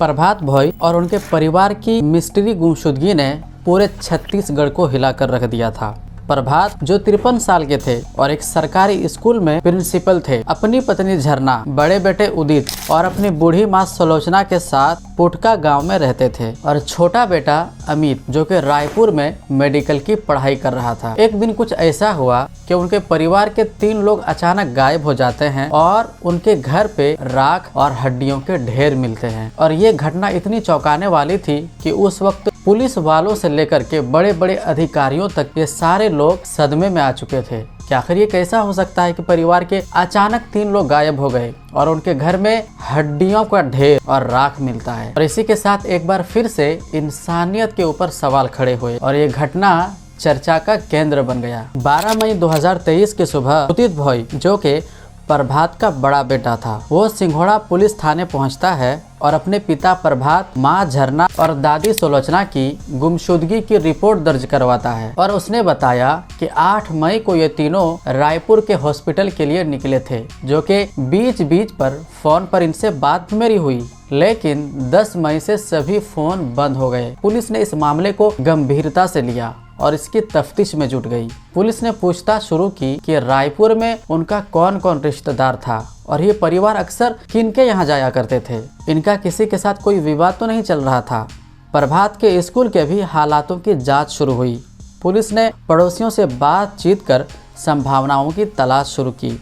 प्रभात भोई और उनके परिवार की मिस्ट्री गुमशुदगी ने पूरे छत्तीसगढ़ को हिलाकर रख दिया था। प्रभात जो 53 साल के थे और एक सरकारी स्कूल में प्रिंसिपल थे, अपनी पत्नी झरना, बड़े बेटे उदित और अपनी बूढ़ी माँ सुलोचना के साथ पुटका गांव में रहते थे और छोटा बेटा अमित जो कि रायपुर में मेडिकल की पढ़ाई कर रहा था। एक दिन कुछ ऐसा हुआ कि उनके परिवार के 3 लोग अचानक गायब हो जाते हैं और उनके घर पे राख और हड्डियों के ढेर मिलते हैं। और ये घटना इतनी चौंकाने वाली थी कि उस वक्त पुलिस वालों से लेकर के बड़े बड़े अधिकारियों तक ये सारे लोग सदमे में आ चुके थे कि आखिर ये कैसा हो सकता है कि परिवार के अचानक 3 लोग गायब हो गए और उनके घर में हड्डियों का ढेर और राख मिलता है। और इसी के साथ एक बार फिर से इंसानियत के ऊपर सवाल खड़े हुए और ये घटना चर्चा का केंद्र बन गया। 12 मई 2023 की सुबह उदित भोई जो के प्रभात का बड़ा बेटा था, वो सिंघोड़ा पुलिस थाने पहुंचता है और अपने पिता प्रभात, मां झरना और दादी सुलोचना की गुमशुदगी की रिपोर्ट दर्ज करवाता है। और उसने बताया कि 8 मई को ये तीनों रायपुर के हॉस्पिटल के लिए निकले थे, जो कि बीच बीच पर फोन पर इनसे बात मेरी हुई, लेकिन 10 मई से सभी फोन बंद हो गए। पुलिस ने इस मामले को गंभीरता से लिया और इसकी तफ्तीश में जुट गई। पुलिस ने पूछताछ शुरू की कि रायपुर में उनका कौन कौन रिश्तेदार था और ये परिवार अक्सर किनके यहाँ जाया करते थे। इनका किसी के साथ कोई विवाद तो नहीं चल रहा था। प्रभात के स्कूल के भी हालातों की जांच शुरू हुई। पुलिस ने पड़ोसियों से बातचीत कर संभावनाओं की तलाश शुरू की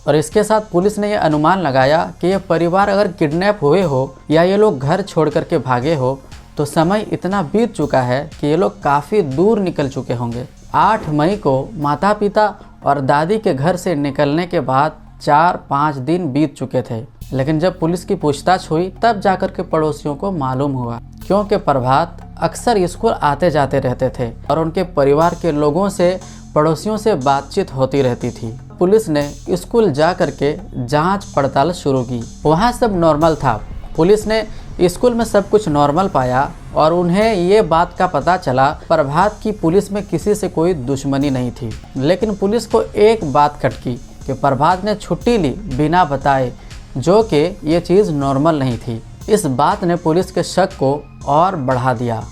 और इसके साथ पुलिस ने यह अनुमान लगाया कि यह परिवार अगर किडनैप हुए हो या ये लोग घर छोड़ करके भागे हो तो समय इतना बीत चुका है कि ये लोग काफ़ी दूर निकल चुके होंगे। 8 मई को माता पिता और दादी के घर से निकलने के बाद 4-5 दिन बीत चुके थे, लेकिन जब पुलिस की पूछताछ हुई तब जाकर के पड़ोसियों को मालूम हुआ, क्योंकि प्रभात अक्सर स्कूल आते जाते रहते थे और उनके परिवार के लोगों से, पड़ोसियों से बातचीत होती रहती थी। पुलिस ने स्कूल जा करके जांच पड़ताल शुरू की। वहाँ सब नॉर्मल था। पुलिस ने स्कूल में सब कुछ नॉर्मल पाया और उन्हें ये बात का पता चला प्रभात की पुलिस में किसी से कोई दुश्मनी नहीं थी। लेकिन पुलिस को एक बात खटकी कि प्रभात ने छुट्टी ली बिना बताए, जो कि ये चीज़ नॉर्मल नहीं थी। इस बात ने पुलिस के शक को और बढ़ा दिया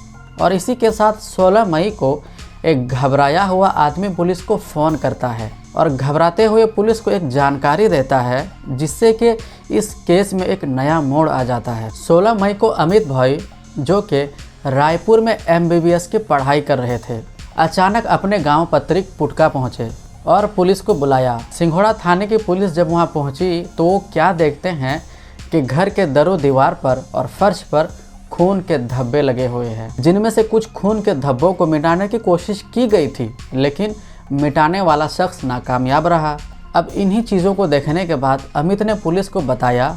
और इसी के साथ 16 मई को एक घबराया हुआ आदमी पुलिस को फ़ोन करता है और घबराते हुए पुलिस को एक जानकारी देता है, जिससे कि इस केस में एक नया मोड़ आ जाता है। 16 मई को अमित भोई जो कि रायपुर में MBBS की पढ़ाई कर रहे थे, अचानक अपने गांव पत्रिक पुटका पहुंचे और पुलिस को बुलाया। सिंघोड़ा थाने की पुलिस जब वहां पहुंची तो वो क्या देखते हैं कि घर के दरो दीवार पर और फर्श पर खून के धब्बे लगे हुए हैं, जिनमें से कुछ खून के धब्बों को मिटाने की कोशिश की गई थी, लेकिन मिटाने वाला शख्स नाकामयाब रहा। अब इन्हीं चीज़ों को देखने के बाद अमित ने पुलिस को बताया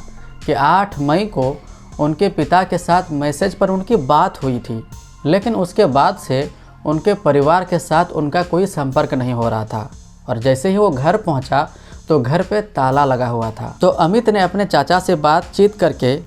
कि 8 मई को उनके पिता के साथ मैसेज पर उनकी बात हुई थी, लेकिन उसके बाद से उनके परिवार के साथ उनका कोई संपर्क नहीं हो रहा था और जैसे ही वो घर पहुंचा तो घर पे ताला लगा हुआ था। तो अमित ने अपने चाचा से बातचीत करके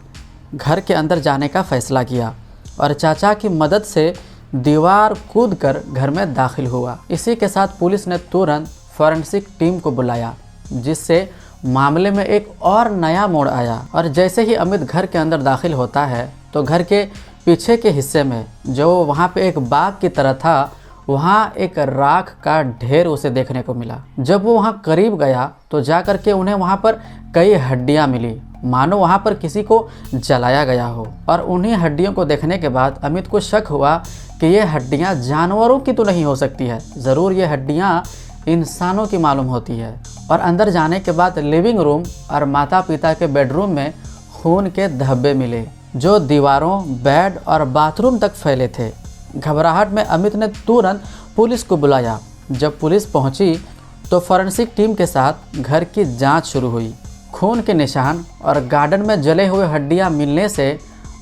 घर के अंदर जाने का फैसला किया और चाचा की मदद से दीवार कूदकर घर में दाखिल हुआ। इसी के साथ पुलिस ने तुरंत फॉरेंसिक टीम को बुलाया, जिससे मामले में एक और नया मोड़ आया। और जैसे ही अमित घर के अंदर दाखिल होता है तो घर के पीछे के हिस्से में जो वहाँ पे एक बाग की तरह था, वहाँ एक राख का ढेर उसे देखने को मिला। जब वो वहाँ करीब गया तो जाकर के उन्हें वहाँ पर कई हड्डियाँ मिली, मानो वहाँ पर किसी को जलाया गया हो। और उन्हीं हड्डियों को देखने के बाद अमित को शक हुआ कि ये हड्डियाँ जानवरों की तो नहीं हो सकती है, ज़रूर ये हड्डियाँ इंसानों की मालूम होती है। और अंदर जाने के बाद लिविंग रूम और माता पिता के बेडरूम में खून के धब्बे मिले, जो दीवारों, बेड और बाथरूम तक फैले थे। घबराहट में अमित ने तुरंत पुलिस को बुलाया। जब पुलिस पहुंची तो फॉरेंसिक टीम के साथ घर की जांच शुरू हुई। खून के निशान और गार्डन में जले हुए हड्डियां मिलने से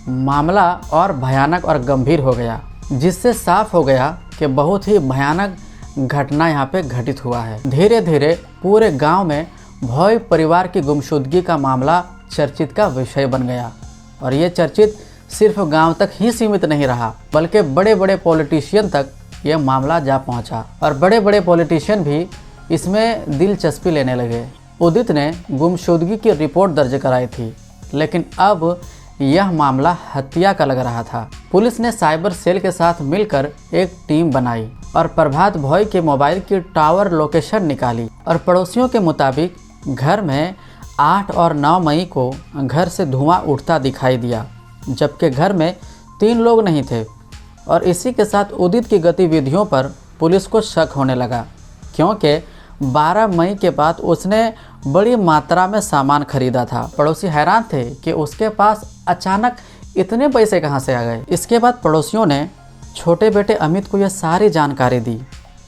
मामला और भयानक और गंभीर हो गया, जिससे साफ हो गया कि बहुत ही भयानक घटना यहाँ पे घटित हुआ है। धीरे धीरे पूरे गांव में भोई परिवार की गुमशुदगी का मामला चर्चित का विषय बन गया और ये चर्चित सिर्फ गांव तक ही सीमित नहीं रहा, बल्कि बड़े बड़े पॉलिटिशियन तक ये मामला जा पहुंचा और बड़े बड़े पॉलिटिशियन भी इसमें दिलचस्पी लेने लगे। उदित ने गुमशुदगी की रिपोर्ट दर्ज कराई थी, लेकिन अब यह मामला हत्या का लग रहा था। पुलिस ने साइबर सेल के साथ मिलकर एक टीम बनाई और प्रभात भोई के मोबाइल की टावर लोकेशन निकाली और पड़ोसियों के मुताबिक घर में 8 और 9 मई को घर से धुआं उठता दिखाई दिया, जबकि घर में 3 लोग नहीं थे। और इसी के साथ उदित की गतिविधियों पर पुलिस को शक होने लगा, क्योंकि 12 मई के बाद उसने बड़ी मात्रा में सामान खरीदा था। पड़ोसी हैरान थे कि उसके पास अचानक इतने पैसे कहां से आ गए। इसके बाद पड़ोसियों ने छोटे बेटे अमित को यह सारी जानकारी दी।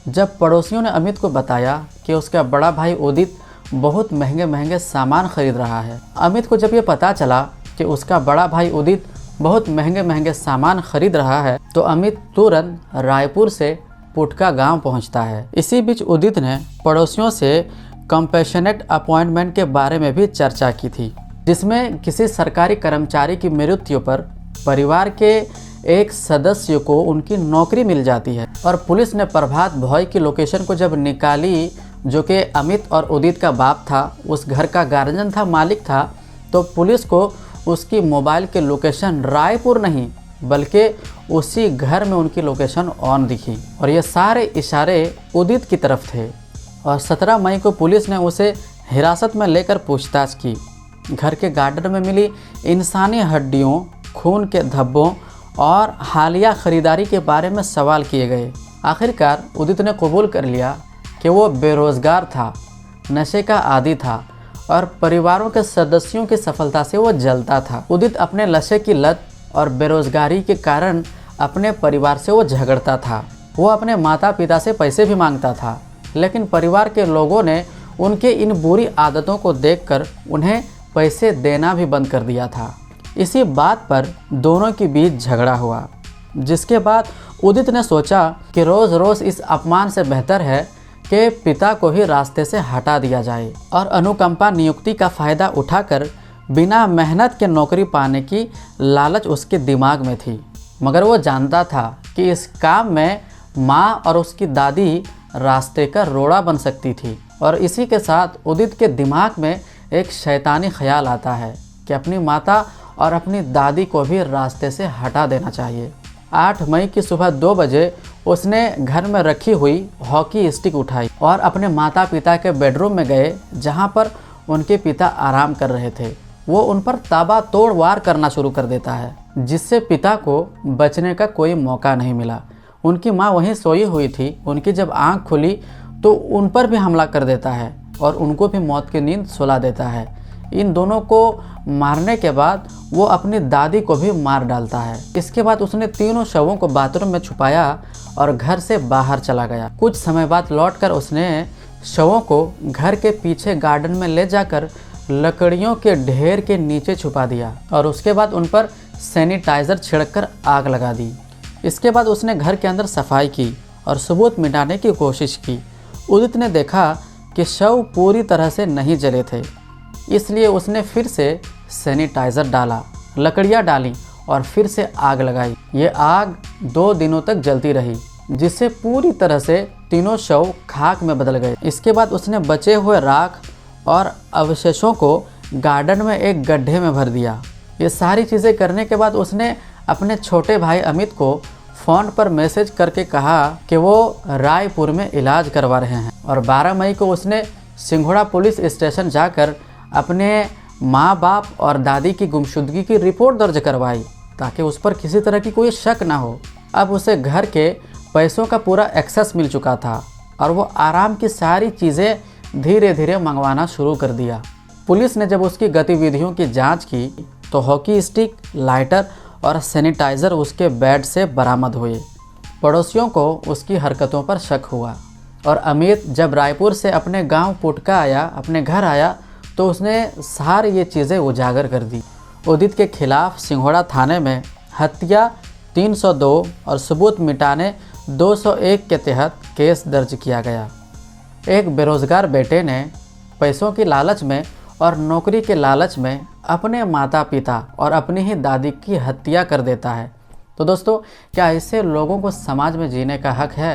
जब पड़ोसियों ने अमित को बताया कि उसका बड़ा भाई उदित बहुत महंगे महंगे सामान खरीद रहा है, अमित को जब ये पता चला कि उसका बड़ा भाई उदित बहुत महंगे महंगे सामान खरीद रहा है, तो अमित तुरंत रायपुर से पुटका गांव पहुंचता है। इसी बीच उदित ने पड़ोसियों से कंपैशनेट अपॉइंटमेंट के बारे में भी चर्चा की थी, जिसमें किसी सरकारी कर्मचारी की मृत्यु पर परिवार के एक सदस्य को उनकी नौकरी मिल जाती है। और पुलिस ने प्रभात भोई की लोकेशन को जब निकाली, जो कि अमित और उदित का बाप था, उस घर का गार्जियन था, मालिक था, तो पुलिस को उसकी मोबाइल के लोकेशन रायपुर नहीं बल्कि उसी घर में उनकी लोकेशन ऑन दिखी और ये सारे इशारे उदित की तरफ थे। और 17 मई को पुलिस ने उसे हिरासत में लेकर पूछताछ की। घर के गार्डन में मिली इंसानी हड्डियों, खून के धब्बों और हालिया खरीदारी के बारे में सवाल किए गए। आखिरकार उदित ने कबूल कर लिया कि वो बेरोज़गार था, नशे का आदी था और परिवारों के सदस्यों की सफलता से वो जलता था। उदित अपने नशे की लत और बेरोज़गारी के कारण अपने परिवार से वो झगड़ता था। वो अपने माता पिता से पैसे भी मांगता था, लेकिन परिवार के लोगों ने उनके इन बुरी आदतों को देखकर उन्हें पैसे देना भी बंद कर दिया था। इसी बात पर दोनों के बीच झगड़ा हुआ, जिसके बाद उदित ने सोचा कि रोज़ रोज़ इस अपमान से बेहतर है कि पिता को ही रास्ते से हटा दिया जाए। और अनुकंपा नियुक्ति का फ़ायदा उठाकर बिना मेहनत के नौकरी पाने की लालच उसके दिमाग में थी, मगर वो जानता था कि इस काम में माँ और उसकी दादी रास्ते का रोड़ा बन सकती थी। और इसी के साथ उदित के दिमाग में एक शैतानी ख्याल आता है कि अपनी माता और अपनी दादी को भी रास्ते से हटा देना चाहिए। 8 मई की सुबह 2 बजे उसने घर में रखी हुई हॉकी स्टिक उठाई और अपने माता पिता के बेडरूम में गए, जहां पर उनके पिता आराम कर रहे थे। वो उन पर ताबड़तोड़ वार करना शुरू कर देता है, जिससे पिता को बचने का कोई मौका नहीं मिला। उनकी माँ वहीं सोई हुई थी। उनकी जब आंख खुली तो उन पर भी हमला कर देता है और उनको भी मौत की नींद सुला देता है। इन दोनों को मारने के बाद वो अपनी दादी को भी मार डालता है। इसके बाद उसने तीनों शवों को बाथरूम में छुपाया और घर से बाहर चला गया। कुछ समय बाद लौटकर उसने शवों को घर के पीछे गार्डन में ले जाकर लकड़ियों के ढेर के नीचे छुपा दिया और उसके बाद उन पर सैनिटाइज़र छिड़ककर आग लगा दी। इसके बाद उसने घर के अंदर सफाई की और सबूत मिटाने की कोशिश की। उदित ने देखा कि शव पूरी तरह से नहीं जले थे, इसलिए उसने फिर से सैनिटाइज़र डाला, लकड़ियाँ डाली और फिर से आग लगाई। ये आग 2 दिनों तक जलती रही, जिससे पूरी तरह से तीनों शव खाक में बदल गए। इसके बाद उसने बचे हुए राख और अवशेषों को गार्डन में एक गड्ढे में भर दिया। ये सारी चीज़ें करने के बाद उसने अपने छोटे भाई अमित को फ़ोन पर मैसेज करके कहा कि वो रायपुर में इलाज करवा रहे हैं। और 12 मई को उसने सिंघोड़ा पुलिस स्टेशन जाकर अपने माँ बाप और दादी की गुमशुदगी की रिपोर्ट दर्ज करवाई, ताकि उस पर किसी तरह की कोई शक ना हो। अब उसे घर के पैसों का पूरा एक्सेस मिल चुका था और वो आराम की सारी चीज़ें धीरे धीरे मंगवाना शुरू कर दिया। पुलिस ने जब उसकी गतिविधियों की जांच की तो हॉकी स्टिक, लाइटर और सैनिटाइज़र उसके बेड से बरामद हुए। पड़ोसियों को उसकी हरकतों पर शक हुआ और अमित जब रायपुर से अपने गांव पुटका आया, अपने घर आया, तो उसने सारी ये चीज़ें उजागर कर दी। उदित के खिलाफ सिंघोड़ा थाने में हत्या 302 और सबूत मिटाने 201 के तहत केस दर्ज किया गया। एक बेरोजगार बेटे ने पैसों की लालच में और नौकरी के लालच में अपने माता पिता और अपनी ही दादी की हत्या कर देता है। तो दोस्तों, क्या ऐसे लोगों को समाज में जीने का हक है?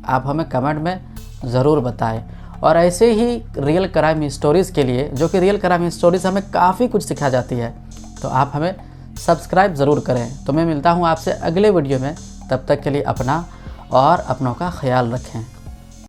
आप हमें कमेंट में ज़रूर बताएं। और ऐसे ही रियल क्राइम स्टोरीज़ के लिए, जो कि रियल क्राइम स्टोरीज़ हमें काफ़ी कुछ सिखा जाती है, तो आप हमें सब्सक्राइब ज़रूर करें। तो मैं मिलता हूँ आपसे अगले वीडियो में, तब तक के लिए अपना और अपनों का ख्याल रखें।